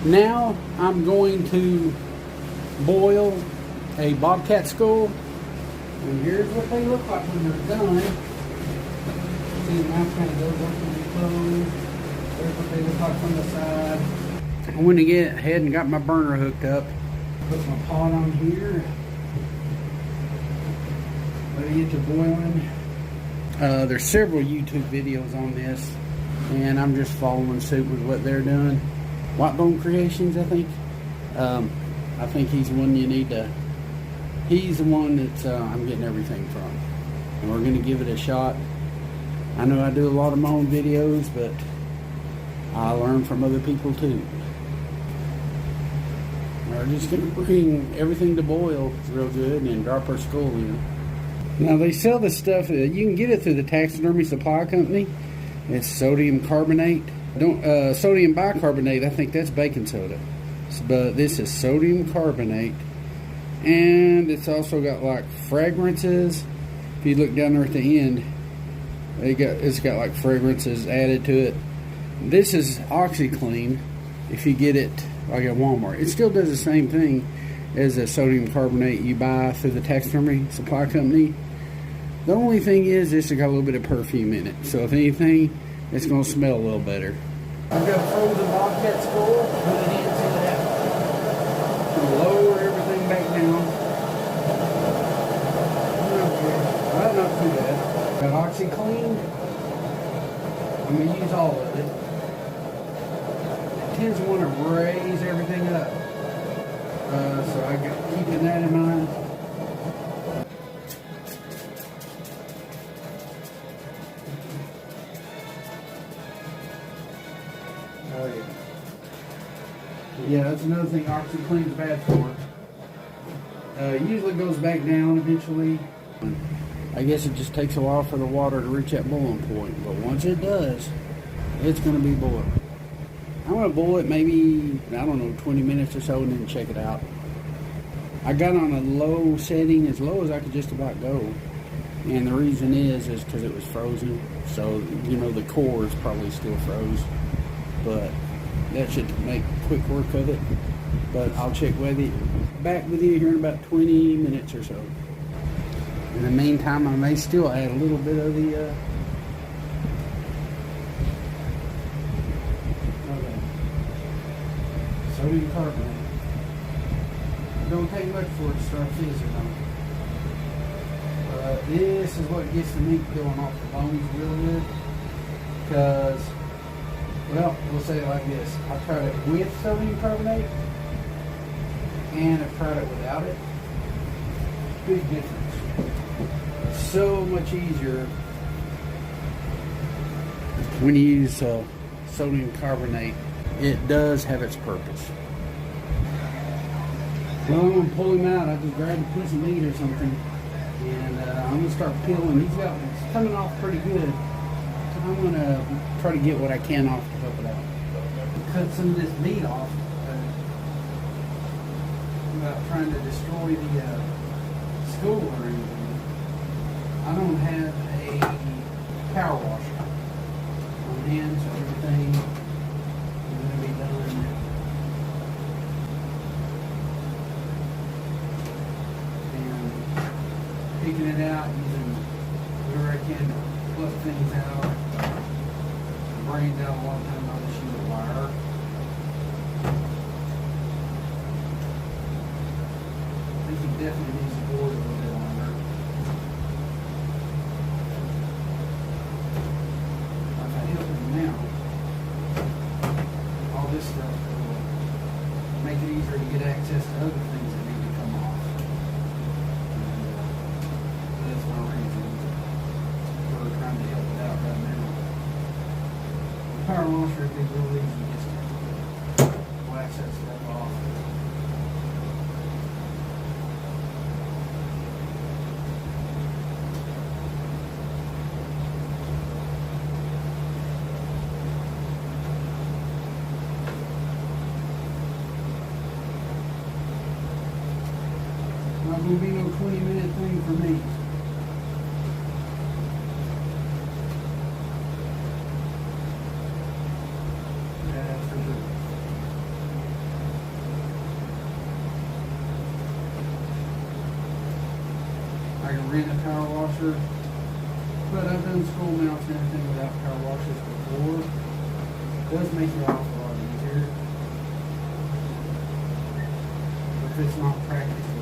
Now I'm going to boil a bobcat skull, and here's what they look like when they're done. See, the mouth kind of goes up and closed. There's what they look like from the side. I went ahead and got my burner hooked up. Put my pot on here. Let it get to boiling. There's several YouTube videos on this, and I'm just following suit with what they're doing. Whitebone Creations, I think. I think he's the one you need to. He's the one that I'm getting everything from, and we're going to give it a shot. I know I do a lot of my own videos, but I learn from other people too. We're just going to bring everything to boil real good and drop our skull in. Now they sell this stuff. You can get it through the taxidermy supply company. It's sodium carbonate. Sodium bicarbonate. I think that's baking soda, but this is sodium carbonate, and it's also got like fragrances. If you look down there at the end, it's got like fragrances added to it. This is OxyClean. If you get it like at Walmart, it still does the same thing as a sodium carbonate you buy through the taxidermy supply company. The only thing is this has got a little bit of perfume in it, so if anything, it's going to smell a little better. I've got a frozen bobcat skull. Put it in, see what happens. I'm going to lower everything back down. Okay, well, not too bad. Got OxyClean. I'm going to use all of it. It tends to want to raise everything up. So I got keeping that in mind. Oh yeah. Yeah, that's another thing OxyClean is bad for. Usually goes back down eventually. I guess it just takes a while for the water to reach that boiling point, but once it does, it's going to be boiling. I'm going to boil it maybe, I don't know, 20 minutes or so and then check it out. I got on a low setting, as low as I could just about go. And the reason is because it was frozen. So, you know, the core is probably still froze. But that should make quick work of it. But I'll check back with you here in about 20 minutes or so. In the meantime, I may still add a little bit of the sodium carbonate. It don't take much for it to start fizzing on. This is what gets the meat peeling off the bones real good. Because, well, we'll say it like this. I tried it with sodium carbonate, and I've tried it without it. Big difference. It's so much easier when you use sodium carbonate. It does have its purpose. Well, I'm going to pull him out. I just grabbed a piece of meat or something, and I'm going to start peeling. It's coming off pretty good. I'm going to try to get what I can off to help it out. Cut some of this meat off without trying to destroy the skull or anything. I don't have a power washer on hand, so everything is going to be done. And picking it out, using whatever I can to pluck things out. Brains out a long time, I'll just use a wire. I think he definitely needs to boil it a little bit longer. If I help him now, all this stuff will make it easier to get access to other things that need to come off. That's my reason for trying to help it out right now. Power washer would be real easy just to wax that stuff off. Not going to be no 20-minute thing for me. I can rent a power washer, but I've done school mounts and everything without power washers before. It does make it off a lot easier. But if it's not practical,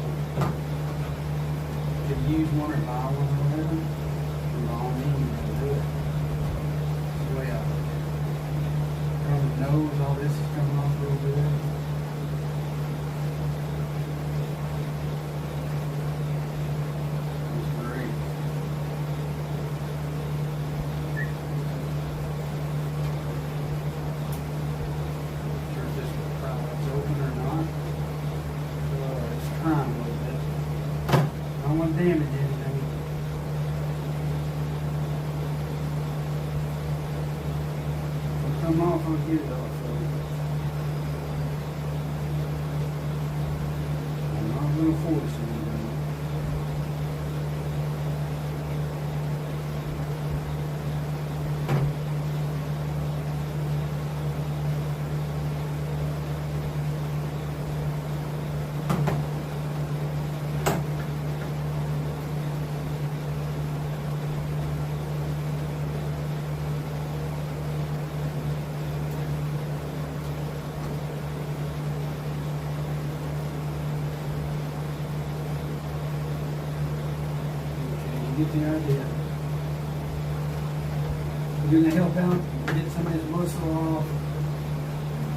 you can use one or buy one or whatever. And by all means, you can do it. The way I from the nose, all this is coming off real good. Damage anything. It'll come off, I'll get it off. So I'm not going to force anything. Get the idea. We're going to help out get some of this muscle off.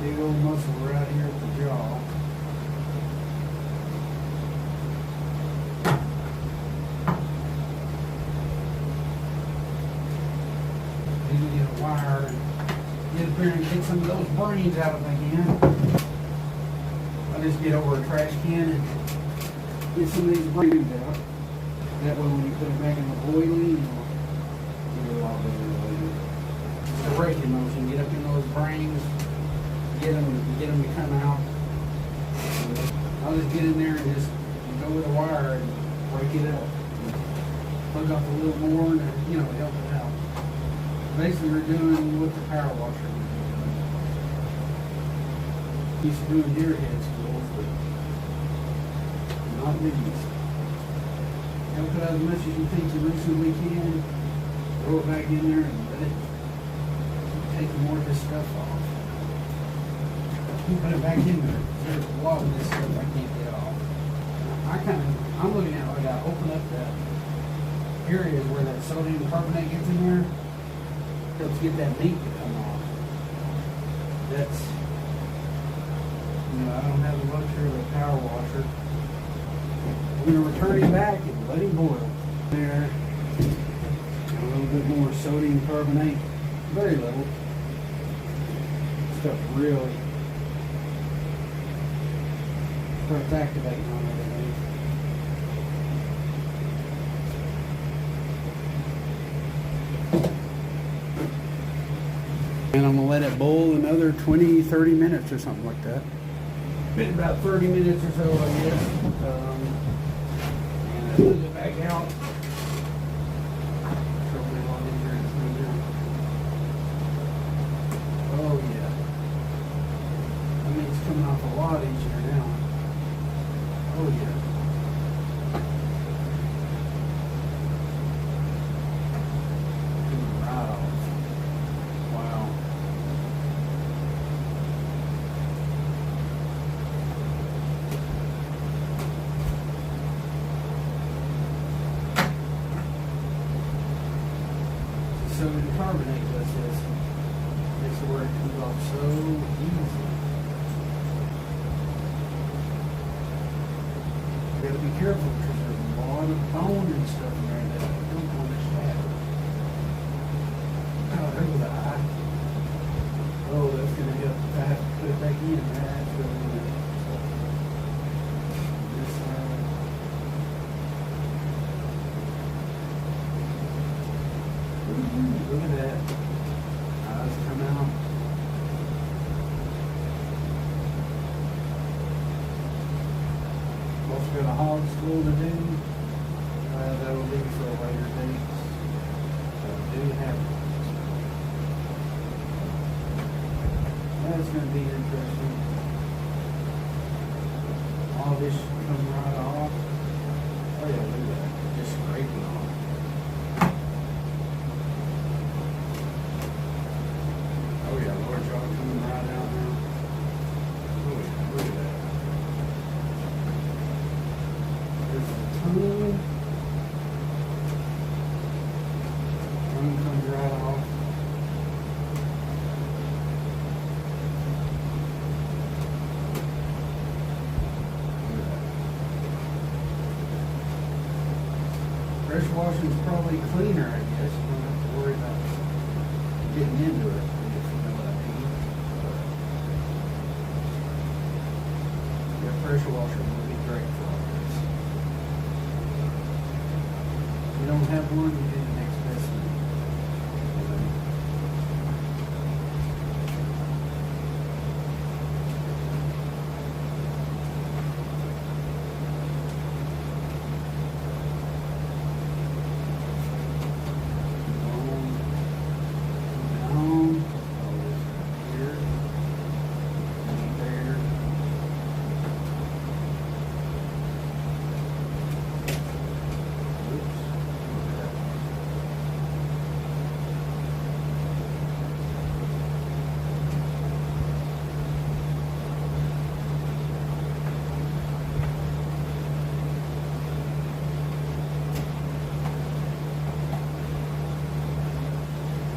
Big old muscle right here at the jaw. Then you get a wire and get up there and get some of those brains out of them again. I'll just get over a trash can and get some of these brains out. That way when you put it back in the boiling, you'll get a lot better later. It's a raking motion. Get up in those brains, get them to come out. I'll just get in there and just go with a wire and break it up. Plug up a little more and, help it out. Basically, we're doing what the power washer was doing. Used to doing deer head schools, but not these. Help it out as much as you think you reasonably can. Throw it back in there and let it take more of this stuff off. Put it back in there. There's a lot of this stuff I can't get off. I'm looking at it like I open up that area where that sodium carbonate gets in there. Helps get that meat to come off. That's, I don't have the luxury of a power washer. We're going to return him back and let him boil. There, a little bit more sodium carbonate, very little. Stuff really starts activating on everything. And I'm going to let it boil another 20, 30 minutes or something like that. Been about 30 minutes or so, I guess. Pull it back out. Oh yeah. I mean, it's coming off a lot easier now. Oh yeah. Coming right off. Wow. Sodium carbonate does this. Makes it where it comes off so easy. You gotta be careful because there's a lot of bone and stuff in there that I don't understand. Oh, there's the eye. Oh, that's gonna help if I have to put it back in. That's really good. This side. Look at that. Eyes come out. Also got a hog school to do. That'll be for a later date. So do have it. That's going to be interesting. All this comes right off. Oh yeah, look at that. Just Pressure washing is probably cleaner, I guess. You don't have to worry about getting into it, if you know what I mean. But, yeah, pressure washer would be great for all this. If you don't have one, you do the next best thing.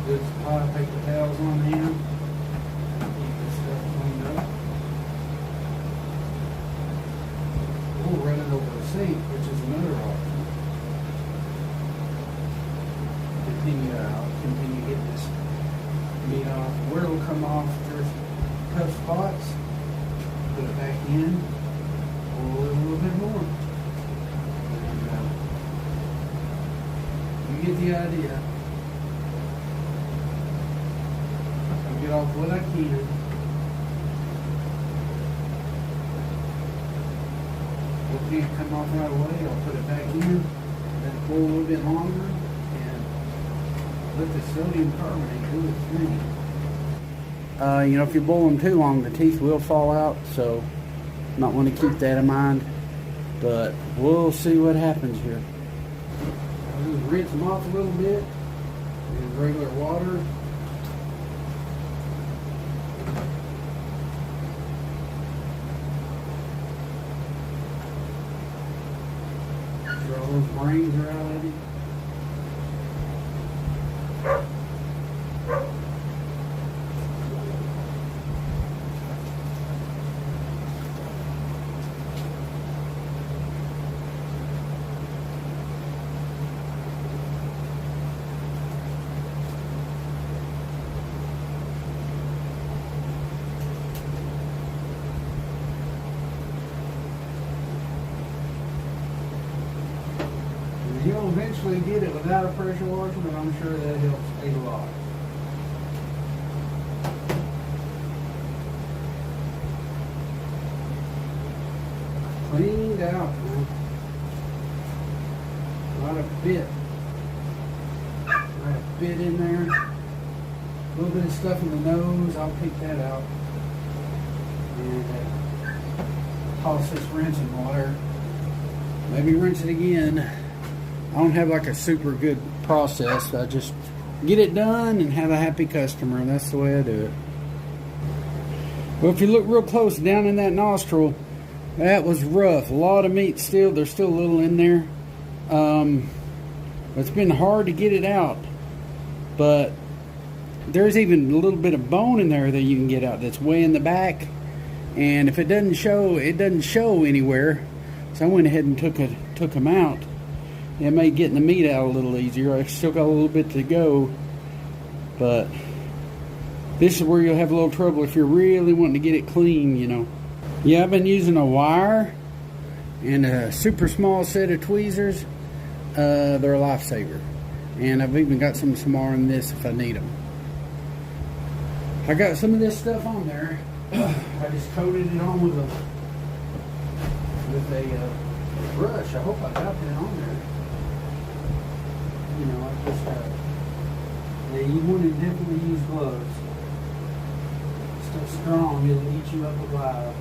Good supply of paper towels on hand. Keep this stuff cleaned up. We'll run it over the sink, which is another option. I'll continue getting this meat off. Where it'll come off, there's tough spots. Put it back in. Oil it a little bit more. And, you get the idea. Get off what I can. What can't come off right away, I'll put it back in, let it boil a little bit longer, and let the sodium carbonate do its thing. You know, if you boil them too long, the teeth will fall out, so not want to keep that in mind. But we'll see what happens here. I'll just rinse them off a little bit in regular water. All those brains are out of it. You'll eventually get it without a pressure washer, but I'm sure that helps a lot. Cleaned out, man. Not a bit. Not a bit in there. A little bit of stuff in the nose, I'll pick that out. And toss this rinsing water. Maybe rinse it again. I don't have like a super good process. I just get it done and have a happy customer, and that's the way I do it. Well, if you look real close down in that nostril, that was rough. A lot of meat still. There's still a little in there. It's been hard to get it out, but there's even a little bit of bone in there that you can get out that's way in the back. And if it doesn't show, it doesn't show anywhere. So I went ahead and took them out. It made getting the meat out a little easier. I still got a little bit to go, but this is where you'll have a little trouble if you're really wanting to get it clean, you know. Yeah, I've been using a wire and a super small set of tweezers. They're a lifesaver. And I've even got some more in this if I need them. I got some of this stuff on there. I just coated it on with a brush. I hope I got that on there. You know, I just yeah, you want to definitely use gloves. Still strong, it'll eat you up alive.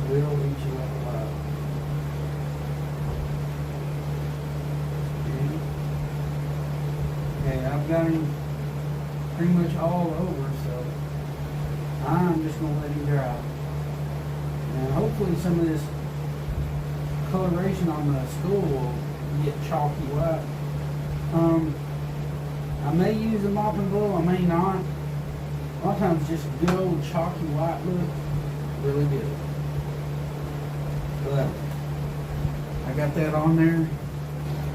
Will eat you up alive. Okay, I've got him pretty much all over, so I'm just going to let him dry. And hopefully some of this coloration on the skull will get chalky white. I may use a mopping blow, I may not. A lot of times just good old chalky white look really good. But I got that on there.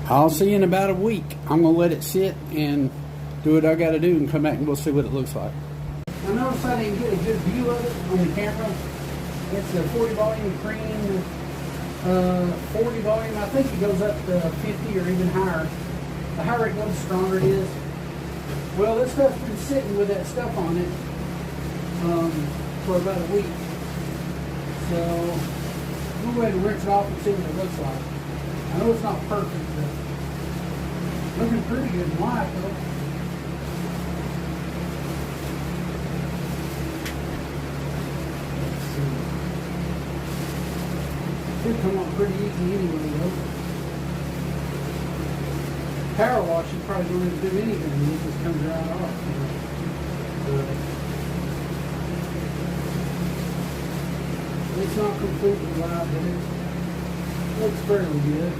I'll see you in about a week. I'm going to let it sit and do what I got to do and come back and we'll see what it looks like. I noticed I didn't get a good view of it on the camera. It's a 40 volume cream, 40 volume. I think it goes up to 50 or even higher. The higher it goes, the stronger it is. Well, this stuff's been sitting with that stuff on it for about a week. So we'll go ahead and rinse it off and see what it looks like. I know it's not perfect, but looking pretty good in white though. Let's see. Should come out pretty easy anyway though. Power wash, you probably don't have to do anything. It just comes right off. It's not completely live, but it looks fairly good.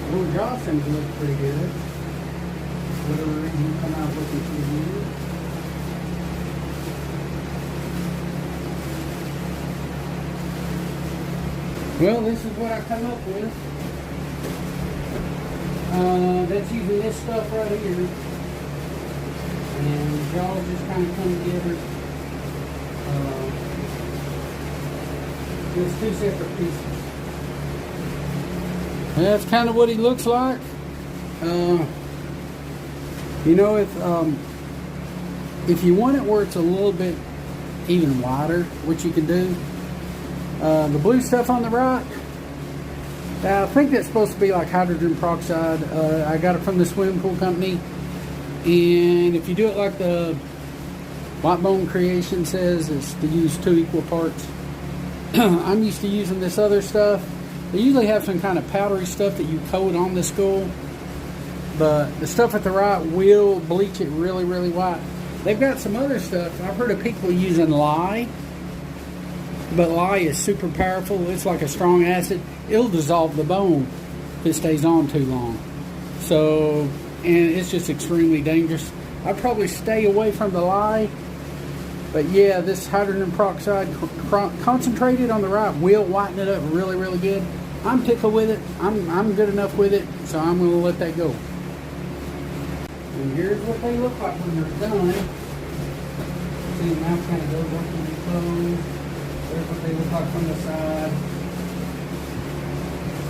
Well, Josh seems to look pretty good. Whatever reason you come out looking pretty good. Well, this is what I come up with. That's using this stuff right here. And the jaws just kind of come together. It's two separate pieces. That's kind of what he looks like. You know, if you want it where it's a little bit even wider, which you can do, the blue stuff on the right, I think that's supposed to be like hydrogen peroxide. I got it from the swimming pool company, and if you do it like the White Bone Creation says, it's to use 2 equal parts. I'm used to using this other stuff. They usually have some kind of powdery stuff that you coat on the skull, but the stuff at the right will bleach it really, really white. They've got some other stuff. I've heard of people using lye, but lye is super powerful. It's like a strong acid. It'll dissolve the bone if it stays on too long. So, and it's just extremely dangerous. I'd probably stay away from the lye. But yeah, this hydrogen peroxide concentrated on the right will whiten it up really, really good. I'm tickled with it. I'm good enough with it, so I'm going to let that go. And here's what they look like when they're done. See, the mouth kind of goes up when they close. There's what they look like from the side.